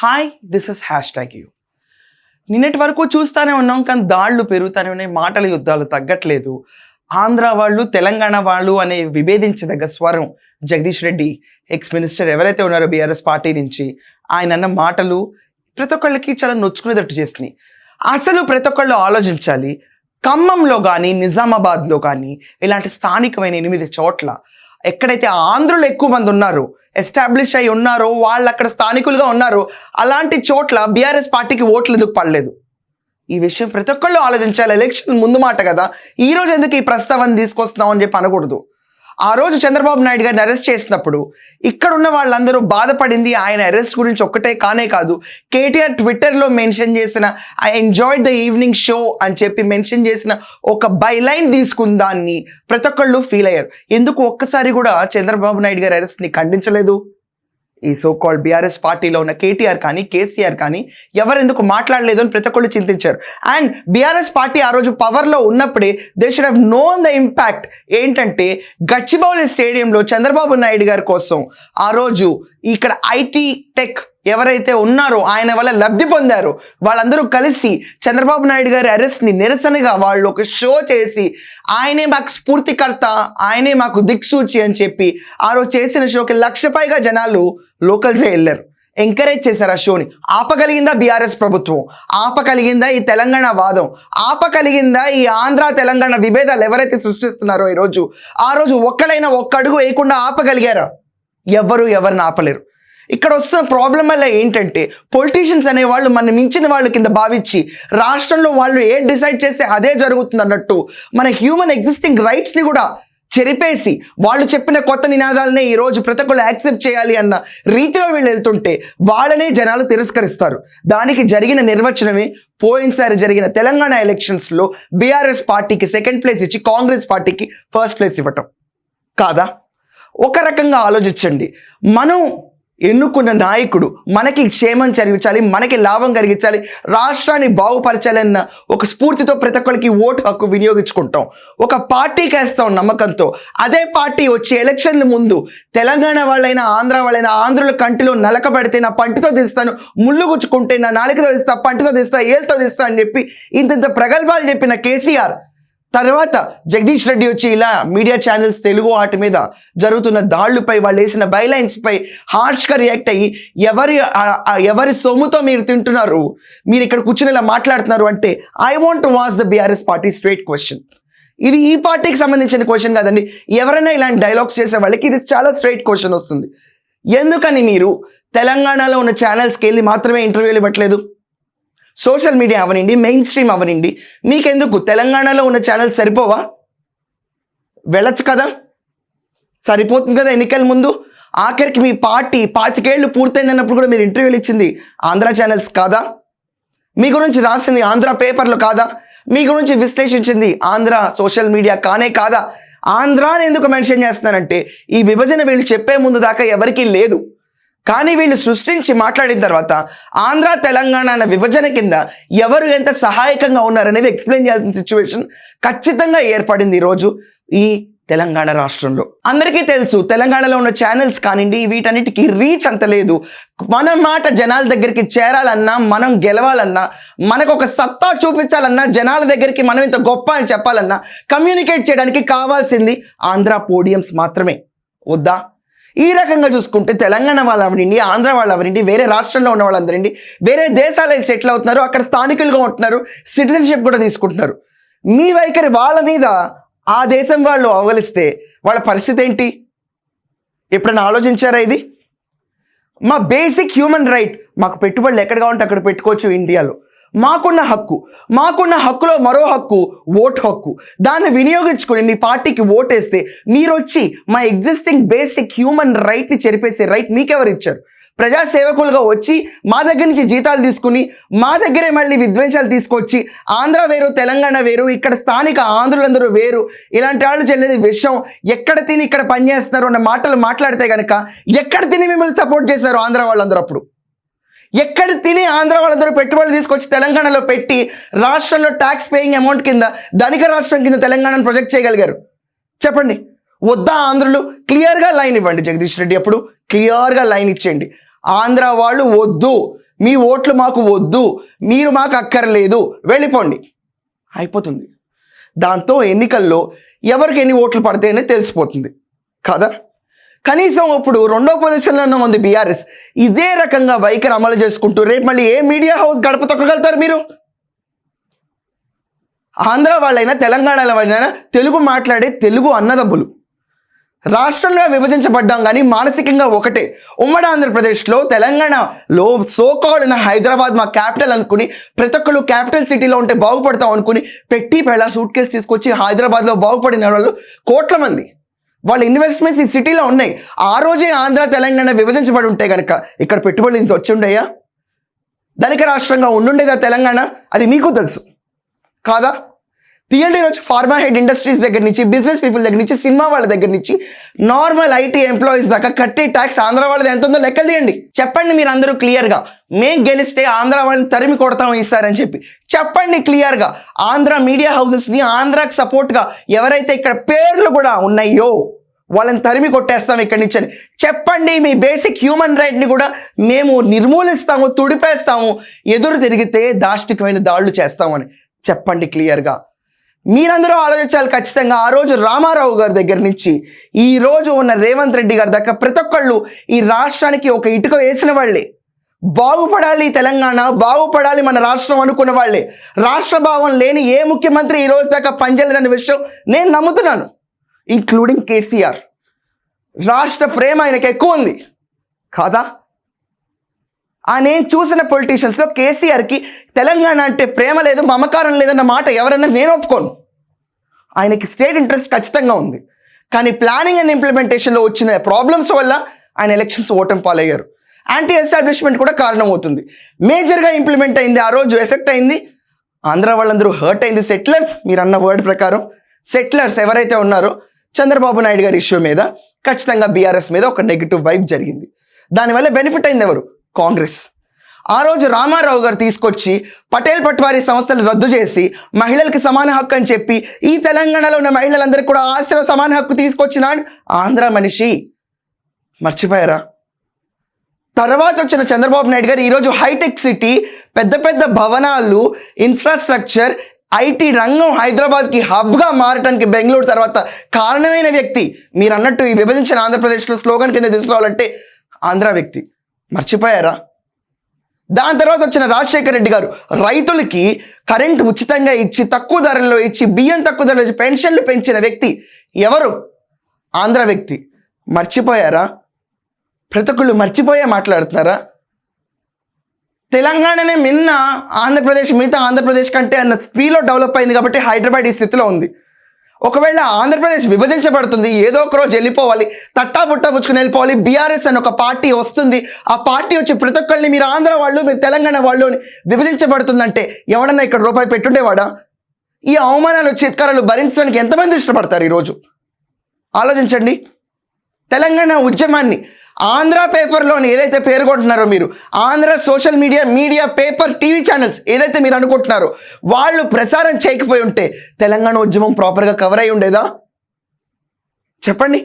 Hi this is #you. నిన్నటి వరకు చూస్తూనే ఉన్నాం, కానీ దాడులు పెరుగుతూనే ఉన్నాయి, మాటల యుద్ధాలు తగ్గట్లేదు. ఆంధ్ర వాళ్ళు తెలంగాణ వాళ్ళు అనే విభేదించదగ్గ స్వరం జగదీష్ రెడ్డి ఎక్స్ మినిస్టర్ ఎవరైతే ఉన్నారో బీఆర్ఎస్ పార్టీ నుంచి ఆయన అన్న మాటలు ప్రతి ఒక్కళ్ళకి చాలా నొచ్చుకునేటట్టు చేస్తున్నాయి. అసలు ప్రతి ఒక్కళ్ళు ఆలోచించాలి. ఖమ్మంలో కానీ నిజామాబాద్లో కానీ ఇలాంటి స్థానికమైన 8 చోట్ల ఎక్కడైతే ఆంధ్రులు ఎక్కువ మంది ఉన్నారో, ఎస్టాబ్లిష్ అయి ఉన్నారో, వాళ్ళు అక్కడ స్థానికులుగా ఉన్నారో, అలాంటి చోట్ల బీఆర్ఎస్ పార్టీకి ఓట్లు ఎందుకు పడలేదు? ఈ విషయం ప్రతి ఒక్కళ్ళు ఆలోచించాలి. ఎలక్షన్ ముందు మాట కదా, ఈ రోజు ఎందుకు ఈ ప్రస్తావన తీసుకొస్తున్నాం అని చెప్పి అనకూడదు. ఆ రోజు చంద్రబాబు నాయుడు గారిని అరెస్ట్ చేసినప్పుడు ఇక్కడ ఉన్న వాళ్ళందరూ బాధపడింది ఆయన అరెస్ట్ గురించి ఒక్కటే కానే కాదు. కేటీఆర్ ట్విట్టర్లో మెన్షన్ చేసిన I enjoyed the evening show అని చెప్పి మెన్షన్ చేసిన ఒక బైలైన్ తీసుకున్న దాన్ని ప్రతి ఒక్కళ్ళు ఫీల్ అయ్యారు. ఎందుకు ఒక్కసారి కూడా చంద్రబాబు నాయుడు గారి అరెస్ట్ని ఖండించలేదు? ఈ సో కాల్డ్ బీఆర్ఎస్ పార్టీలో ఉన్న కేటీఆర్ కానీ కేసీఆర్ కానీ ఎవరెందుకు మాట్లాడలేదు అని ప్రతి ఒక్కళ్ళు చింతించారు. అండ్ బీఆర్ఎస్ పార్టీ ఆ రోజు పవర్లో ఉన్నప్పుడే they should have known the impact. ఏంటంటే గచ్చిబౌలి స్టేడియంలో చంద్రబాబు నాయుడు గారి కోసం ఆ రోజు ఇక్కడ ఐటీ టెక్ ఎవరైతే ఉన్నారో ఆయన వల్ల లబ్ధి పొందారో వాళ్ళందరూ కలిసి చంద్రబాబు నాయుడు గారి అరెస్ట్ని నిరసనగా వాళ్ళు ఒక షో చేసి ఆయనే మాకు స్ఫూర్తికర్త, ఆయనే మాకు దిక్సూచి అని చెప్పి ఆ రోజు చేసిన షోకి 1,00,000 పైగా జనాలు లోకల్సే వెళ్ళారు, ఎంకరేజ్ చేశారు. ఆ షోని ఆపగలిగిందా బీఆర్ఎస్ ప్రభుత్వం? ఆపగలిగిందా ఈ తెలంగాణ వాదం? ఆపగలిగిందా ఈ ఆంధ్ర తెలంగాణ విభేదాలు ఎవరైతే సృష్టిస్తున్నారో ఈరోజు? ఆ రోజు ఒక్క అడుగు వేయకుండా ఆపగలిగారా? ఎవరిని ఆపలేరు. ఇక్కడ వస్తున్న ప్రాబ్లం వల్ల ఏంటంటే పొలిటీషియన్స్ అనేవాళ్ళు మన మించిన వాళ్ళ కింద భావించి రాష్ట్రంలో వాళ్ళు ఏ డిసైడ్ చేస్తే అదే జరుగుతుంది అన్నట్టు మన హ్యూమన్ ఎగ్జిస్టింగ్ రైట్స్ని కూడా చెరిపేసి వాళ్ళు చెప్పిన కొత్త నినాదాలనే ఈరోజు ప్రతి ఒక్కళ్ళు యాక్సెప్ట్ చేయాలి అన్న రీతిలో వీళ్ళు వెళ్తుంటే వాళ్ళనే జనాలు తిరస్కరిస్తారు. దానికి జరిగిన నిర్వచనమే పోయినసారి జరిగిన తెలంగాణ ఎలక్షన్స్లో బీఆర్ఎస్ పార్టీకి 2nd ప్లేస్ ఇచ్చి కాంగ్రెస్ పార్టీకి 1st ప్లేస్ ఇవ్వటం కాదా? ఒక రకంగా ఆలోచించండి. మనం ఎన్నుకున్న నాయకుడు మనకి క్షేమం జరిగించాలి, మనకి లాభం కలిగించాలి, రాష్ట్రాన్ని బాగుపరచాలన్న ఒక స్ఫూర్తితో ప్రతి ఒక్కరికి ఓటు హక్కు వినియోగించుకుంటాం, ఒక పార్టీకి వేస్తాం నమ్మకంతో. అదే పార్టీ వచ్చి ఎలక్షన్ల ముందు తెలంగాణ వాళ్ళైనా ఆంధ్ర వాళ్ళైనా ఆంధ్రుల కంటిలో నలకబడితే నా పంటితో తీస్తాను, ముళ్ళు గుచ్చుకుంటే నా నాలుకతో తీస్తా, పంటితో తీస్తా, ఏళ్ళతో తీస్తా అని చెప్పి ఇంత ప్రగల్భాలు చెప్పిన కేసీఆర్ తర్వాత జగదీష్ రెడ్డి వచ్చి ఇలా మీడియా ఛానల్స్ తెలుగు వాటి మీద జరుగుతున్న దాళ్లపై వాళ్ళు వేసిన బైలైన్స్పై హార్ష్గా రియాక్ట్ అయ్యి ఎవరి సొమ్ముతో మీరు తింటున్నారు, మీరు ఇక్కడ కూర్చుని ఇలా మాట్లాడుతున్నారు అంటే I want to watch the BRS party straight question. ఇది ఈ పార్టీకి సంబంధించిన క్వశ్చన్ కాదండి. ఎవరైనా ఇలాంటి డైలాగ్స్ చేసే వాళ్ళకి ఇది చాలా స్ట్రైట్ క్వశ్చన్ వస్తుంది. ఎందుకని మీరు తెలంగాణలో ఉన్న ఛానల్స్కి వెళ్ళి మాత్రమే ఇంటర్వ్యూలు ఇవ్వట్లేదు? సోషల్ మీడియా అవనండి, మెయిన్ స్ట్రీమ్ అవనండి, మీకెందుకు తెలంగాణలో ఉన్న ఛానల్స్ సరిపోవా? వెళ్ళచ్చు కదా, సరిపోతుంది కదా. ఎన్నికల ముందు ఆఖరికి మీ పార్టీ 25 ఏళ్ళు పూర్తయిందన్నప్పుడు కూడా మీరు ఇంటర్వ్యూలు ఇచ్చింది ఆంధ్ర ఛానల్స్ కాదా? మీ గురించి రాసింది ఆంధ్ర పేపర్లు కాదా? మీ గురించి విశ్లేషించింది ఆంధ్ర సోషల్ మీడియా కానే కాదా? ఆంధ్రాని ఎందుకు మెన్షన్ చేస్తున్నారంటే ఈ విభజన వీళ్ళు చెప్పే ముందు దాకా ఎవరికీ లేదు, కానీ వీళ్ళు సృష్టించి మాట్లాడిన తర్వాత ఆంధ్ర తెలంగాణ అన్న విభజన కింద ఎవరు ఎంత సహాయకంగా ఉన్నారనేది ఎక్స్ప్లెయిన్ చేయాల్సిన సిచ్యువేషన్ ఖచ్చితంగా ఏర్పడింది ఈరోజు ఈ తెలంగాణ రాష్ట్రంలో. అందరికీ తెలుసు తెలంగాణలో ఉన్న ఛానల్స్ కానివ్వండి వీటన్నిటికీ రీచ్ అంత లేదు. మన మాట జనాల దగ్గరికి చేరాలన్నా, మనం గెలవాలన్నా, మనకు ఒక సత్తా చూపించాలన్నా, జనాల దగ్గరికి మనం ఇంత గొప్ప అని చెప్పాలన్నా కమ్యూనికేట్ చేయడానికి కావాల్సింది ఆంధ్ర పోడియమ్స్ మాత్రమే. వద్దా? ఈ రకంగా చూసుకుంటే తెలంగాణ వాళ్ళు అవనండి, ఆంధ్ర వాళ్ళు అవనండి, వేరే రాష్ట్రంలో ఉన్న వాళ్ళందరండి వేరే దేశాలకు సెటిల్ అవుతున్నారు, అక్కడ స్థానికులుగా ఉంటున్నారు, సిటిజన్షిప్ కూడా తీసుకుంటున్నారు. మీ వైఖరి వాళ్ళ మీద ఆ దేశం వాళ్ళు అవగలిస్తే వాళ్ళ పరిస్థితి ఏంటి? ఎప్పుడైనా ఆలోచించారా ఇది? మా బేసిక్ హ్యూమన్ రైట్, మాకు పెట్టుబడులు ఎక్కడ కావాలంటే అక్కడ పెట్టుకోవచ్చు ఇండియాలో. మాకున్న హక్కులో మరో హక్కు ఓటు హక్కు. దాన్ని వినియోగించుకొని మీ పార్టీకి ఓటేస్తే మీరు వచ్చి మా ఎగ్జిస్టింగ్ బేసిక్ హ్యూమన్ రైట్ని చెరిపేసే రైట్ మీకెవరు ఇచ్చారు? ప్రజాసేవకులుగా వచ్చి మా దగ్గర నుంచి జీతాలు తీసుకుని మా దగ్గరే మళ్ళీ విద్వేషాలు తీసుకొచ్చి ఆంధ్ర వేరు తెలంగాణ వేరు, ఇక్కడ స్థానిక ఆంధ్రులందరూ వేరు, ఇలాంటి వాళ్ళు చెల్లేది విషయం, ఎక్కడ తిని ఇక్కడ పనిచేస్తున్నారు అన్న మాటలు మాట్లాడితే కనుక ఎక్కడ తిని మిమ్మల్ని సపోర్ట్ చేశారు ఆంధ్ర వాళ్ళందరూ? అప్పుడు ఎక్కడ తిని ఆంధ్ర వాళ్ళందరూ పెట్టుబడులు తీసుకొచ్చి తెలంగాణలో పెట్టి రాష్ట్రంలో ట్యాక్స్ పేయింగ్ అమౌంట్ కింద ధనిక రాష్ట్రం కింద తెలంగాణను ప్రొజెక్ట్ చేయగలిగారు? చెప్పండి. వద్దా ఆంధ్రులు? క్లియర్గా లైన్ ఇవ్వండి జగదీష్ రెడ్డి, అప్పుడు క్లియర్గా లైన్ ఇచ్చేయండి. ఆంధ్ర వాళ్ళు వద్దు, మీ ఓట్లు మాకు వద్దు, మీరు మాకు అక్కర్లేదు, వెళ్ళిపోండి, అయిపోతుంది. దాంతో ఎన్నికల్లో ఎవరికి ఎన్ని ఓట్లు పడతాయనే తెలిసిపోతుంది కదా. కనీసం ఇప్పుడు 2వ పొజిషన్లో ఉంది బీఆర్ఎస్. ఇదే రకంగా వైఖరి అమలు చేసుకుంటూ రేపు మళ్ళీ ఏ మీడియా హౌస్ గడప తొక్కగలుగుతారు మీరు? ఆంధ్ర వాళ్ళైనా తెలంగాణలో వాళ్ళైనా తెలుగు మాట్లాడే తెలుగు అన్నదమ్ములు. రాష్ట్రంలో విభజించబడ్డాం కానీ మానసికంగా ఒకటే. ఉమ్మడి ఆంధ్రప్రదేశ్లో తెలంగాణలో సోకాల్డ్ హైదరాబాద్ మా క్యాపిటల్ అనుకుని ప్రతి ఒక్కరు క్యాపిటల్ సిటీలో ఉంటే బాగుపడతాం అనుకుని పెట్టి పెళ్ళ సూట్ కేసు తీసుకొచ్చి హైదరాబాద్లో బాగుపడిన వాళ్ళు కోట్ల మంది. వాళ్ళ ఇన్వెస్ట్మెంట్స్ ఈ సిటీలో ఉన్నాయి. ఆ రోజే ఆంధ్ర తెలంగాణ విభజించబడి ఉంటే కనుక ఇక్కడ పెట్టుబడులు ఇంత వచ్చి ఉండేయా? ధనిక రాష్ట్రంగా ఉండుండేదా తెలంగాణ? అది మీకు తెలుసు కాదా? తీయండి ఈరోజు ఫార్మా హెడ్ ఇండస్ట్రీస్ దగ్గర నుంచి, బిజినెస్ పీపుల్ దగ్గర నుంచి, సినిమా వాళ్ళ దగ్గర నుంచి, నార్మల్ ఐటీ ఎంప్లాయీస్ దాకా కట్టే ట్యాక్స్ ఆంధ్ర వాళ్ళది ఎంత ఉందో లెక్కలు తీయండి. చెప్పండి మీరు అందరూ క్లియర్గా. మేం గెలిస్తే ఆంధ్ర వాళ్ళని తరిమి కొడతాం ఇస్తారని చెప్పి చెప్పండి క్లియర్గా. ఆంధ్ర మీడియా హౌసెస్ని ఆంధ్రాకి సపోర్ట్గా ఎవరైతే ఇక్కడ పేర్లు కూడా ఉన్నాయో వాళ్ళని తరిమి కొట్టేస్తాం ఇక్కడి నుంచి అని చెప్పండి. మీ బేసిక్ హ్యూమన్ రైట్ని కూడా మేము నిర్మూలిస్తాము, తుడిపేస్తాము, ఎదురు తిరిగితే దాష్టికమైన దాడులు చేస్తామని చెప్పండి క్లియర్గా. మీరందరూ ఆలోచించాలి ఖచ్చితంగా. ఆ రోజు రామారావు గారి దగ్గర నుంచి ఈ రోజు ఉన్న రేవంత్ రెడ్డి గారి దాకా ప్రతి ఒక్కళ్ళు ఈ రాష్ట్రానికి ఒక ఇటుక వేసిన వాళ్ళే. బాగుపడాలి తెలంగాణ, బాగుపడాలి మన రాష్ట్రం అనుకున్న వాళ్ళే. రాష్ట్ర భావం లేని ఏ ముఖ్యమంత్రి ఈ రోజు దాకా పనిచేయలేదనే విషయం నేను నమ్ముతున్నాను, ఇంక్లూడింగ్ కేసీఆర్. రాష్ట్ర ప్రేమ ఆయనకి ఎక్కువ ఉంది కాదా? నేను చూసిన పొలిటీషియన్స్లో కేసీఆర్కి తెలంగాణ అంటే ప్రేమ లేదు, మమకారం లేదన్న మాట ఎవరన్నా నేను ఒప్పుకోను. ఆయనకి స్టేట్ ఇంట్రెస్ట్ ఖచ్చితంగా ఉంది. కానీ ప్లానింగ్ అండ్ ఇంప్లిమెంటేషన్లో వచ్చిన ప్రాబ్లమ్స్ వల్ల ఆయన ఎలక్షన్స్ ఓటమి పాలయ్యారు. యాంటీ ఎస్టాబ్లిష్మెంట్ కూడా కారణం అవుతుంది. మేజర్గా ఇంప్లిమెంట్ అయింది, ఆ రోజు ఎఫెక్ట్ అయింది, ఆంధ్ర వాళ్ళందరూ హర్ట్ అయింది. సెటిలర్స్, మీరు అన్న వర్డ్ ప్రకారం సెటిలర్స్ ఎవరైతే ఉన్నారో చంద్రబాబు నాయుడు గారి ఇష్యూ మీద ఖచ్చితంగా బీఆర్ఎస్ మీద ఒక నెగిటివ్ వైబ్ జరిగింది. దానివల్ల బెనిఫిట్ అయింది ఎవరు? కాంగ్రెస్. ఆ రోజు రామారావు గారు తీసుకొచ్చి పటేల్ పట్వారీ సంస్థలు రద్దు చేసి మహిళలకి సమాన హక్కు అని చెప్పి ఈ తెలంగాణలో ఉన్న మహిళలందరికీ కూడా ఆస్తిలో సమాన హక్కు తీసుకొచ్చిన ఆంధ్ర మనిషి. మర్చిపోయారా? తర్వాత వచ్చిన చంద్రబాబు నాయుడు గారు ఈరోజు హైటెక్ సిటీ, పెద్ద పెద్ద భవనాలు, ఇన్ఫ్రాస్ట్రక్చర్, ఐటీ రంగం హైదరాబాద్కి హబ్గా మారటానికి బెంగళూరు తర్వాత కారణమైన వ్యక్తి. మీరు అన్నట్టు ఈ విభజించిన ఆంధ్రప్రదేశ్లో స్లోగన్ కింద తీసుకురావాలంటే ఆంధ్ర వ్యక్తి. మర్చిపోయారా? దాని తర్వాత వచ్చిన రాజశేఖర రెడ్డి గారు రైతులకి కరెంటు ఉచితంగా ఇచ్చి, తక్కువ ధరల్లో ఇచ్చి, బియ్యం తక్కువ ధరలో ఇచ్చి, పెన్షన్లు పెంచిన వ్యక్తి ఎవరు? ఆంధ్ర వ్యక్తి. మర్చిపోయారా? ప్రతి ఒక్కళ్ళు మర్చిపోయే మాట్లాడుతున్నారా? తెలంగాణనే మిన్న ఆంధ్రప్రదేశ్ మిగతా ఆంధ్రప్రదేశ్ కంటే అన్న స్పీడ్లో డెవలప్ అయింది కాబట్టి హైదరాబాద్ ఈ స్థితిలో ఉంది. ఒకవేళ ఆంధ్రప్రదేశ్ విభజించబడుతుంది, ఏదో ఒక రోజు వెళ్ళిపోవాలి, తట్టా బుట్టా పుచ్చుకుని వెళ్ళిపోవాలి, బీఆర్ఎస్ అని ఒక పార్టీ వస్తుంది, ఆ పార్టీ వచ్చి ప్రతి ఒక్కరిని మీరు ఆంధ్ర వాళ్ళు, మీరు తెలంగాణ వాళ్ళు అని విభజించబడుతుందంటే ఎవడన్నా ఇక్కడ రూపాయి పెట్టుండేవాడా? ఈ అవమానాలు, చిత్కారాలు భరించడానికి ఎంతమంది ఇష్టపడతారు ఈరోజు? ఆలోచించండి. తెలంగాణ ఉద్యమాన్ని ఆంధ్ర పేపర్లోని ఏదైతే పేర్కొంటున్నారో మీరు, Andhra social media paper, TV channels ఏదైతే మీరు అనుకుంటున్నారో వాళ్ళు ప్రచారం చేయకపోయి ఉంటే తెలంగాణ ఉద్యమం ప్రాపర్గా కవర్ అయి ఉండేదా? చెప్పండి.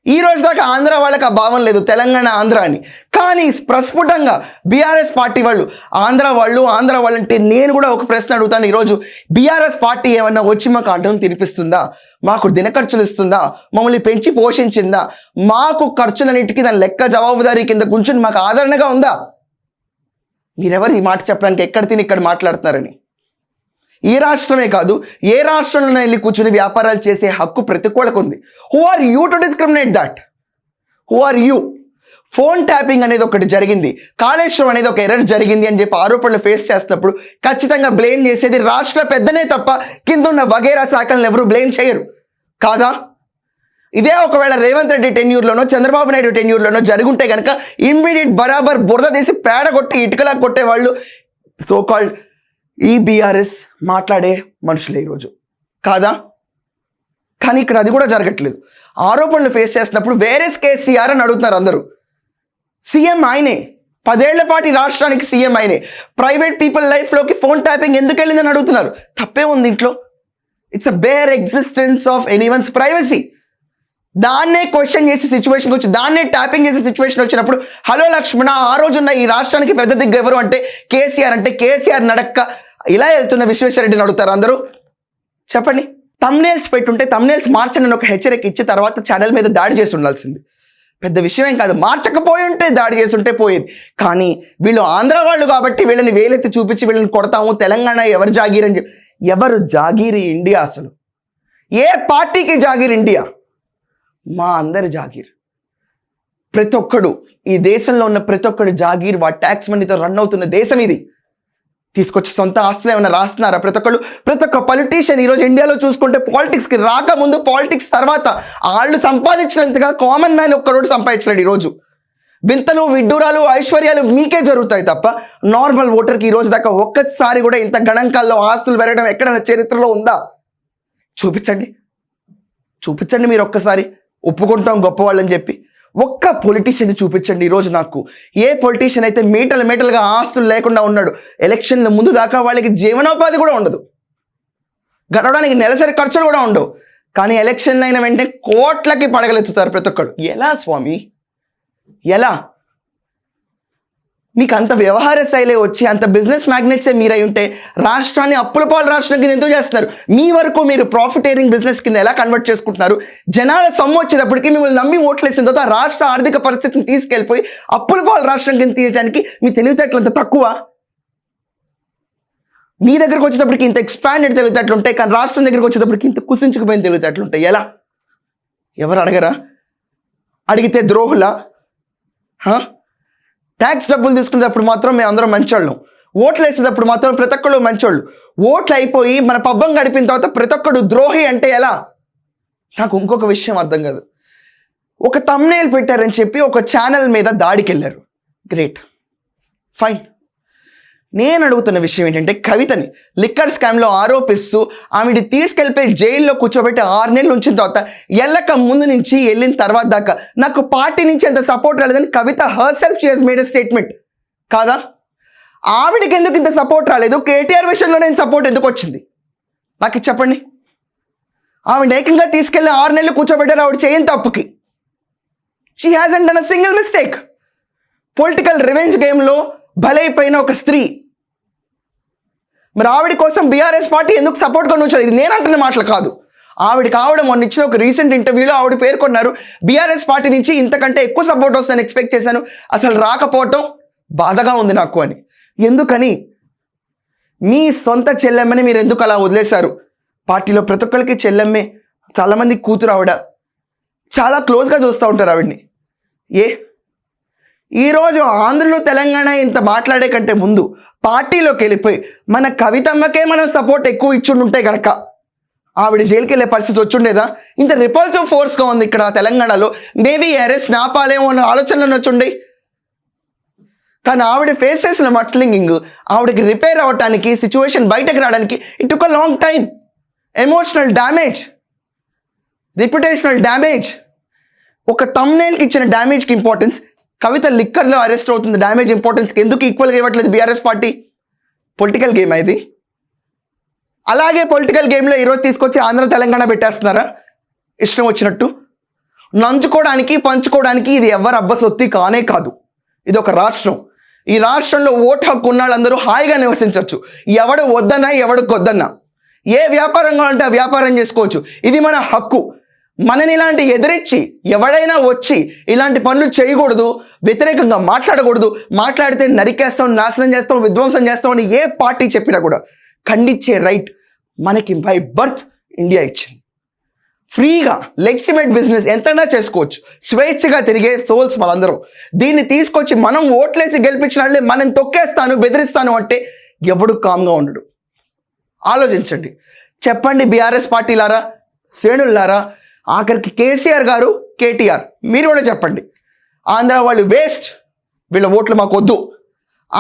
ఈ రోజు దాకా ఆంధ్ర వాళ్ళకి ఆ భావం లేదు, తెలంగాణ ఆంధ్ర అని. కానీ ప్రస్ఫుటంగా బీఆర్ఎస్ పార్టీ వాళ్ళు ఆంధ్ర వాళ్ళంటే నేను కూడా ఒక ప్రశ్న అడుగుతాను ఈరోజు. బీఆర్ఎస్ పార్టీ ఏమన్నా వచ్చి మాకు అడ్డం తినిపిస్తుందా? మాకు దిన ఖర్చులు ఇస్తుందా? మమ్మల్ని పెంచి పోషించిందా? మాకు ఖర్చులన్నిటికీ దాని లెక్క జవాబుదారీ కింద కూర్చుని మాకు ఆదరణగా ఉందా? మీరెవరు ఈ మాట చెప్పడానికి? ఎక్కడ తిని ఇక్కడ మాట్లాడుతున్నారని. ఈ రాష్ట్రమే కాదు, ఏ రాష్ట్రంలో వెళ్ళి కూర్చుని వ్యాపారాలు చేసే హక్కు ప్రతి ఒక్కళ్ళకు ఉంది. Who are you to discriminate that? Who are you? Phone tapping అనేది ఒకటి జరిగింది, కాళేశ్వరం అనేది ఒక ఎర్రర్ జరిగింది అని చెప్పి ఆరోపణలు ఫేస్ చేస్తున్నప్పుడు ఖచ్చితంగా బ్లేమ్ చేసేది రాష్ట్ర పెద్దనే తప్ప కింద ఉన్న వగేరా శాఖలను ఎవరు బ్లేమ్ చేయరు కాదా? ఇదే ఒకవేళ రేవంత్ రెడ్డి టెన్యూర్లోనో చంద్రబాబు నాయుడు టెన్యూర్లోనో జరుగుంటే కనుక ఇమ్మీడియట్ బరాబర్ బురద తీసి పేడ కొట్టి ఇటుకలా కొట్టేవాళ్ళు సోకాల్డ్ ఈ బీఆర్ఎస్ మాట్లాడే మనుషులే ఈరోజు కాదా? కానీ ఇక్కడ అది కూడా జరగట్లేదు. ఆరోపణలు ఫేస్ చేస్తున్నప్పుడు వేరే కేసీఆర్ అని అడుగుతున్నారు అందరూ. సీఎం ఆయనే, 10 ఏళ్ల పాటు రాష్ట్రానికి సీఎం ఆయనే. ప్రైవేట్ పీపుల్ లైఫ్లోకి ఫోన్ ట్యాపింగ్ ఎందుకు వెళ్ళిందని అడుగుతున్నారు. తప్పే ఉంది ఇంట్లో. It's a bare existence of anyone's privacy. దాన్నే క్వశ్చన్ చేసే సిచ్యువేషన్కి వచ్చి దాన్నే ట్యాపింగ్ చేసే సిచ్యువేషన్ వచ్చినప్పుడు హలో లక్ష్మణ ఆ రోజున్న ఈ రాష్ట్రానికి పెద్ద దిగ్గు ఎవరు అంటే కేసీఆర్, అంటే కేసీఆర్ నడక్క ఇలా వెళ్తున్న విశ్వేశ్వరరెడ్డిని అడుగుతారు అందరూ. చెప్పండి. తమ్నేల్స్ పెట్టుంటే తమ్నేల్స్ మార్చని ఒక హెచ్చరిక ఇచ్చి తర్వాత ఛానల్ మీద దాడి చేసి ఉండాల్సింది. పెద్ద విషయం ఏం కాదు, మార్చకపోయి ఉంటే దాడి చేసి ఉంటే పోయేది. కానీ వీళ్ళు ఆంధ్ర వాళ్ళు కాబట్టి వీళ్ళని వేలెత్తి చూపించి వీళ్ళని కొడతాము, తెలంగాణ ఎవరు జాగీర్ అని చెప్పి. ఎవరు జాగీరి ఇండియా? అసలు ఏ పార్టీకి జాగీర్ ఇండియా? మా అందరి జాగీర్. ప్రతి ఒక్కడు ఈ దేశంలో ఉన్న ప్రతి ఒక్కడు జాగీర్, వాటి ట్యాక్స్ మనీతో రన్ అవుతున్న దేశం ఇది. తీసుకొచ్చి సొంత ఆస్తులు ఏమైనా రాస్తున్నారా? ప్రతి ఒక్క పొలిటీషియన్ ఈరోజు ఇండియాలో చూసుకుంటే పాలిటిక్స్కి రాకముందు, పాలిటిక్స్ తర్వాత వాళ్ళు సంపాదించినంతగా కామన్ మ్యాన్ ఒక్కరోజు సంపాదించలేడు. ఈరోజు వింతలు, విడ్డూరాలు, ఐశ్వర్యాలు మీకే జరుగుతాయి తప్ప నార్మల్ ఓటర్కి ఈ రోజు దాకా ఒక్కసారి కూడా ఇంత గణాంకాల్లో ఆస్తులు పెరగడం ఎక్కడైనా చరిత్రలో ఉందా? చూపించండి మీరు ఒక్కసారి. ఒప్పుకుంటాం గొప్పవాళ్ళని చెప్పి. ఒక్క పొలిటీషియన్ చూపించండి ఈరోజు నాకు. ఏ పొలిటీషియన్ అయితే మీటలుగా ఆస్తులు లేకుండా ఉన్నాడు? ఎలక్షన్ల ముందు దాకా వాళ్ళకి జీవనోపాధి కూడా ఉండదు, గడవడానికి నెలసరి ఖర్చులు కూడా ఉండవు. కానీ ఎలక్షన్ అయిన వెంటనే కోట్లకి పడగలెత్తుతారు ప్రతి ఒక్కడు. ఎలా స్వామి, ఎలా? మీకు అంత వ్యవహార శైలి వచ్చి అంత బిజినెస్ మ్యాగ్నెట్సే మీరై ఉంటే రాష్ట్రాన్ని అప్పుల పాలు రాష్ట్రం కింద ఎందుకు చేస్తున్నారు? మీ వరకు మీరు ప్రాఫిటేరింగ్ బిజినెస్ కింద ఎలా కన్వర్ట్ చేసుకుంటున్నారు? జనాల సొమ్ము వచ్చేటప్పటికి మిమ్మల్ని నమ్మి ఓట్లేసిన తర్వాత రాష్ట్ర ఆర్థిక పరిస్థితిని తీసుకెళ్ళిపోయి అప్పుల పాలు రాష్ట్రం కింద తీయడానికి మీ తెలివితేటలు అంత తక్కువ? మీ దగ్గరకు వచ్చేటప్పటికి ఇంత ఎక్స్పాండెడ్ తెలివితేటలు ఉంటాయి, కానీ రాష్ట్రం దగ్గరకు వచ్చేటప్పటికి ఇంత కుసించుకుపోయిన తెలివితేటలు ఉంటాయి. ఎలా? ఎవరు అడగరా? అడిగితే ద్రోహులా? ట్యాక్స్ డబ్బులు తీసుకునేటప్పుడు మాత్రం మేము అందరం మంచోళ్ళం, ఓట్లు వేసేటప్పుడు మాత్రం ప్రతి ఒక్కళ్ళు మంచోళ్ళు. ఓట్లు అయిపోయి మన పబ్బం గడిపిన తర్వాత ప్రతి ఒక్కడు ద్రోహి అంటే ఎలా? నాకు ఇంకొక విషయం అర్థం కాదు. ఒక తమ్నేల్ పెట్టారని చెప్పి ఒక ఛానల్ మీద దాడికి వెళ్ళారు. Great, fine. నేను అడుగుతున్న విషయం ఏంటంటే, కవితని లిక్కర్ స్కామ్లో ఆరోపిస్తూ ఆమెని తీసుకెళ్ళిపోయి జైల్లో కూర్చోబెట్టి 6 నెలలు ఉంచిన తర్వాత వెళ్ళక ముందు నుంచి వెళ్ళిన తర్వాత దాకా నాకు పార్టీ నుంచి అంత సపోర్ట్ రాలేదని Kavitha herself she has made a statement కాదా? ఆవిడకి ఎందుకు ఇంత సపోర్ట్ రాలేదు? కేటీఆర్ విషయంలో నేను సపోర్ట్ ఎందుకు వచ్చింది నాకు చెప్పండి. ఆవిడ ఏకంగా తీసుకెళ్ళి 6 నెలలు కూర్చోబెట్టారు ఆవిడ చేయని తప్పుకి. She hasn't done a single mistake. Political revenge గేమ్లో బలైపోయిన ఒక స్త్రీ. మరి ఆవిడ కోసం బీఆర్ఎస్ పార్టీ ఎందుకు సపోర్ట్గా ఉంచాలి? ఇది నేను అంటున్న మాటలు కాదు. ఆవిడకి మొన్న ఇచ్చిన ఒక రీసెంట్ ఇంటర్వ్యూలో ఆవిడ పేర్కొన్నారు, బీఆర్ఎస్ పార్టీ నుంచి ఇంతకంటే ఎక్కువ సపోర్ట్ వస్తుందని ఎక్స్పెక్ట్ చేశాను, అసలు రాకపోవటం బాధగా ఉంది నాకు అని. ఎందుకని? మీ సొంత చెల్లెమ్మని మీరు ఎందుకు అలా వదిలేశారు? పార్టీలో ప్రతి ఒక్కరికి చెల్లెమ్మే, చాలామంది కూతురు ఆవిడ, చాలా క్లోజ్గా చూస్తూ ఉంటారు ఆవిడ్ని. ఈరోజు ఆంధ్రలో తెలంగాణ ఇంత మాట్లాడే కంటే ముందు పార్టీలోకి వెళ్ళిపోయి మన కవితమ్మకే మనం సపోర్ట్ ఎక్కువ ఇచ్చుంటే కనుక ఆవిడ జైలుకి వెళ్ళే పరిస్థితి వచ్చుండేదా? ఇంత రిపల్సివ్ ఫోర్స్గా ఉంది ఇక్కడ తెలంగాణలో. మేబీ అరెస్ట్ నాపాలేమో అన్న ఆలోచనలు వచ్చుండే. కానీ ఆవిడ ఫేస్ చేసిన మట్లింగింగ్, ఆవిడకి రిపేర్ అవ్వటానికి, సిచ్యువేషన్ బయటకు రావడానికి it took a long time. Emotional damage, reputational damage, ఒక తమ్నేల్కి ఇచ్చిన డ్యామేజ్కి ఇంపార్టెన్స్, కవిత లిక్కర్లో అరెస్ట్ అవుతుంది డ్యామేజ్ ఇంపార్టెన్స్కి ఎందుకు ఈక్వల్గా ఇవ్వట్లేదు బీఆర్ఎస్ పార్టీ? పొలిటికల్ గేమ్ ఇది. అలాగే పొలిటికల్ గేమ్లో ఈరోజు తీసుకొచ్చి ఆంధ్ర తెలంగాణ పెట్టేస్తున్నారా ఇష్టం వచ్చినట్టు? నంచుకోవడానికి, పంచుకోవడానికి ఇది ఎవరు అబ్బసొత్తి కానే కాదు. ఇది ఒక రాష్ట్రం. ఈ రాష్ట్రంలో ఓటు హక్కు ఉన్న వాళ్ళందరూ హాయిగా నివసించవచ్చు. ఎవడు వద్దన్నా, ఎవడు కొద్దన్నా, ఏ వ్యాపారం కావాలంటే ఆ వ్యాపారం చేసుకోవచ్చు. ఇది మన హక్కు. మనని ఇలాంటి ఎదిరించి ఎవడైనా వచ్చి ఇలాంటి పనులు చేయకూడదు, వ్యతిరేకంగా మాట్లాడకూడదు, మాట్లాడితే నరికేస్తాం, నాశనం చేస్తాం, విధ్వంసం చేస్తాం అని ఏ పార్టీ చెప్పినా కూడా ఖండించే రైట్ మనకి బై బర్త్ ఇండియా ఇచ్చింది. ఫ్రీగా లెజిటిమేట్ బిజినెస్ ఎంతైనా చేసుకోవచ్చు, స్వేచ్ఛగా తిరిగే సోల్స్ వాళ్ళందరూ. దీన్ని తీసుకొచ్చి మనం ఓట్లేసి గెలిపించినట్లే మనం తొక్కేస్తాను, బెదిరిస్తాను అంటే ఎవడు కామ్గా ఉండడు. ఆలోచించండి, చెప్పండి బీఆర్ఎస్ పార్టీలారా, శ్రేణులారా, ఆఖరికి కేసీఆర్ గారు, కేటీఆర్, మీరు కూడా చెప్పండి. ఆంధ్ర వాళ్ళు వేస్ట్, వీళ్ళ ఓట్లు మాకు వద్దు,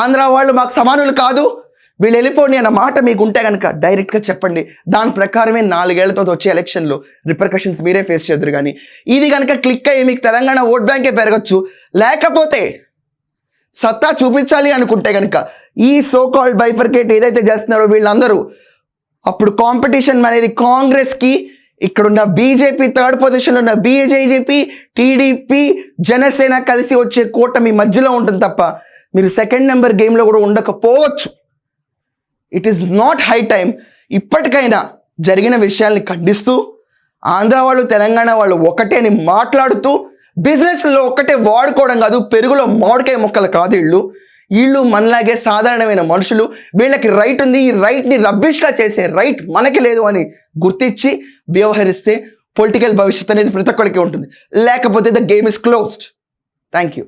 ఆంధ్ర వాళ్ళు మాకు సమానులు కాదు, వీళ్ళు వెళ్ళిపోండి అన్న మాట మీకు ఉంటే కనుక డైరెక్ట్గా చెప్పండి. దాని ప్రకారమే 4 ఏళ్లతో వచ్చే ఎలక్షన్లో రిపర్కషన్స్ మీరే ఫేస్ చేద్దరు. కానీ ఇది కనుక క్లిక్ అయ్యి మీకు తెలంగాణ ఓట్ బ్యాంకే పెరగచ్చు. లేకపోతే సత్తా చూపించాలి అనుకుంటే కనుక ఈ సో కాల్డ్ బైఫర్కేట్ ఏదైతే చేస్తున్నారో వీళ్ళందరూ, అప్పుడు కాంపిటీషన్ అనేది కాంగ్రెస్కి ఇక్కడున్న బీజేపీ థర్డ్ పొజిషన్లో ఉన్న బీజేపీ, టీడీపీ, జనసేన కలిసి వచ్చే కూటమి మధ్యలో ఉంటుంది తప్ప మీరు సెకండ్ నెంబర్ గేమ్లో కూడా ఉండకపోవచ్చు. It is not high time. ఇప్పటికైనా జరిగిన విషయాల్ని ఖండిస్తూ ఆంధ్ర వాళ్ళు తెలంగాణ వాళ్ళు ఒకటే అని మాట్లాడుతూ బిజినెస్లో ఒక్కటే వాడుకోవడం కాదు, పెరుగులో మామిడికాయ మొక్కలు కాదు వీళ్ళు మనలాగే సాధారణమైన మనుషులు. వీళ్ళకి రైట్ ఉంది, ఈ రైట్ని రబ్బిష్గా చేసే రైట్ మనకి లేదు అని గుర్తించి వ్యవహరిస్తే పొలిటికల్ భవిష్యత్ అనేది ప్రతి ఒక్కరికి ఉంటుంది. లేకపోతే the game is closed. Thank you.